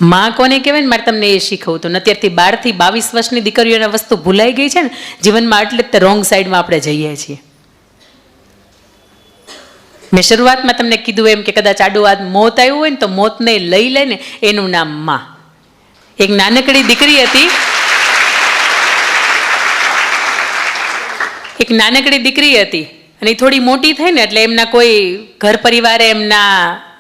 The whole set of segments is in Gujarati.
માં કોને કહેવાય ને, મારે તમને એ શીખવું હતું. અત્યારથી 12 થી 22 વર્ષની દીકરીઓને વસ્તુ ભૂલાઈ ગઈ છે ને જીવનમાં, એટલે જ તે રોંગ સાઈડમાં આપણે જઈએ છીએ. મેં શરૂઆતમાં તમને કીધું એમ કે કદાચ આડું આ મોત આવ્યું હોય ને તો મોતને લઈ લે ને એનું નામ માં. એક નાનકડી દીકરી હતી, અને એ થોડી મોટી થઈ ને એટલે એમના કોઈ ઘર પરિવારે એમના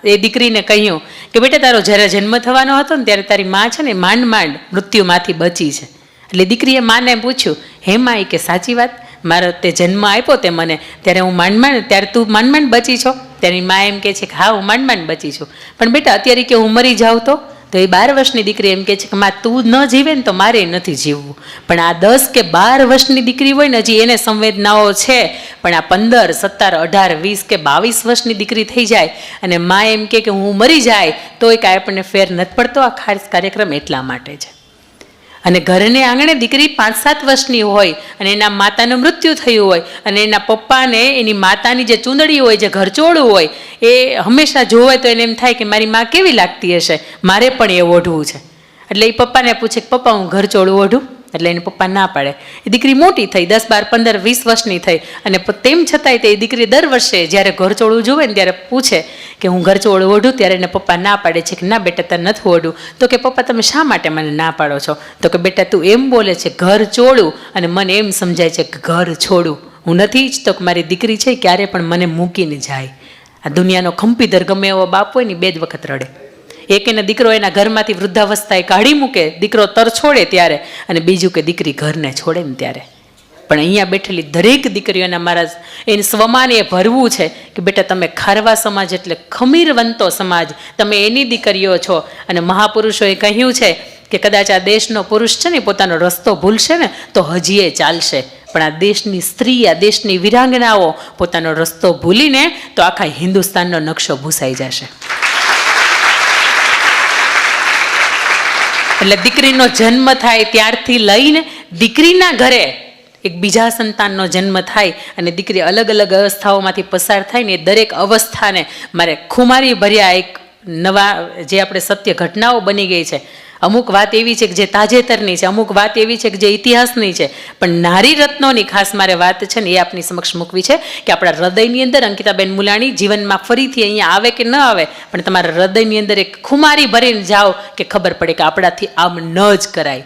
એ દીકરીને કહ્યું કે બેટા તારો જ્યારે જન્મ થવાનો હતો ને ત્યારે તારી માં છે ને માંડ માંડ મૃત્યુમાંથી બચી છે. એટલે દીકરીએ માને પૂછ્યું, હે માં, કે સાચી વાત, મારો તે જન્મ આપ્યો તે મને ત્યારે હું ત્યારે તું માંડ માંડ બચી છો? તેની મા એમ કહે છે કે હા, હું માંડ માંડ બચી છું, પણ બેટા અત્યારે કે હું મરી જાઉં તો એ 12 વર્ષની દીકરી એમ કહે છે કે માં, તું ન જીવે ને તો મારે નથી જીવવું. પણ આ 10 કે 12 વર્ષની દીકરી હોય ને હજી એને સંવેદનાઓ છે, પણ આ 15, 17, 18, 20 કે 22 વર્ષની દીકરી થઈ જાય અને મા એમ કે હું મરી જાય તો એ કાંઈ આપણને ફેર નથી પડતો. આ ખાસ કાર્યક્રમ એટલા માટે છે. અને ઘરને આંગણે દીકરી 5-7 વર્ષની હોય અને એના માતાનું મૃત્યુ થયું હોય અને એના પપ્પાને એની માતાની જે ચૂંદડી હોય, જે ઘરચોળું હોય, એ હંમેશા જોવે તો એને એમ થાય કે મારી માં કેવી લાગતી હશે, મારે પણ એ ઓઢવું છે. એટલે એ પપ્પાને પૂછે કે પપ્પા, હું ઘરચોળું ઓઢું? એટલે એને પપ્પા ના પાડે. એ દીકરી મોટી થઈ, 10, 12, 15, 20 વર્ષની થઈ, અને તેમ છતાંય તે દીકરી દર વર્ષે જ્યારે ઘરચોળું જોવે ને ત્યારે પૂછે કે હું ઘરચોળું ઓઢું? ત્યારે એને પપ્પા ના પાડે છે કે ના બેટા, તારે નથી ઓઢું. તો કે પપ્પા, તમે શા માટે મને ના પાડો છો? તો કે બેટા, તું એમ બોલે છે ઘરચોળું અને મને એમ સમજાય છે કે ઘર છોડું. હું નથી ઈચ્છતો કે મારી દીકરી છે ક્યારે પણ મને મૂકીને જાય. આ દુનિયાનો ખંપીધર ગમે એવો બાપ હોય ને 2 જ વખત રડે. એક એને દીકરો એના ઘરમાંથી વૃદ્ધાવસ્થાએ કાઢી મૂકે, દીકરો તર છોડે ત્યારે, અને બીજું કે દીકરી ઘરને છોડે ને ત્યારે. પણ અહીંયા બેઠેલી દરેક દીકરીઓના મારા એને સ્વમાન એ ભરવું છે કે બેટા, તમે ખારવા સમાજ એટલે ખમીરવંતો સમાજ, તમે એની દીકરીઓ છો. અને મહાપુરુષોએ કહ્યું છે કે કદાચ આ દેશનો પુરુષ છે ને પોતાનો રસ્તો ભૂલશે ને તો હજી એ ચાલશે, પણ આ દેશની સ્ત્રી, આ દેશની વીરાંગનાઓ પોતાનો રસ્તો ભૂલીને તો આખા હિન્દુસ્તાનનો નકશો ભૂસાઈ જશે. એટલે દીકરીનો જન્મ થાય ત્યારથી લઈને દીકરીના ઘરે એક બીજા સંતાનનો જન્મ થાય અને દીકરી અલગ અલગ અવસ્થાઓમાંથી પસાર થાય ને, એ દરેક અવસ્થાને મારે ખુમારી ભર્યા એક નવા જે આપણે સત્ય ઘટનાઓ બની ગઈ છે. અમુક વાત એવી છે કે જે તાજેતરની છે, અમુક વાત એવી છે કે જે ઇતિહાસની છે, પણ નારી રત્નોની ખાસ મારે વાત છે ને એ આપની સમક્ષ મૂકવી છે કે આપણા હૃદયની અંદર અંકિતાબેન મુલાણી જીવનમાં ફરીથી અહીંયા આવે કે ન આવે, પણ તમારા હૃદયની અંદર એક ખુમારી ભરીને જાઓ કે ખબર પડે કે આપણાથી આમ ન જ કરાય.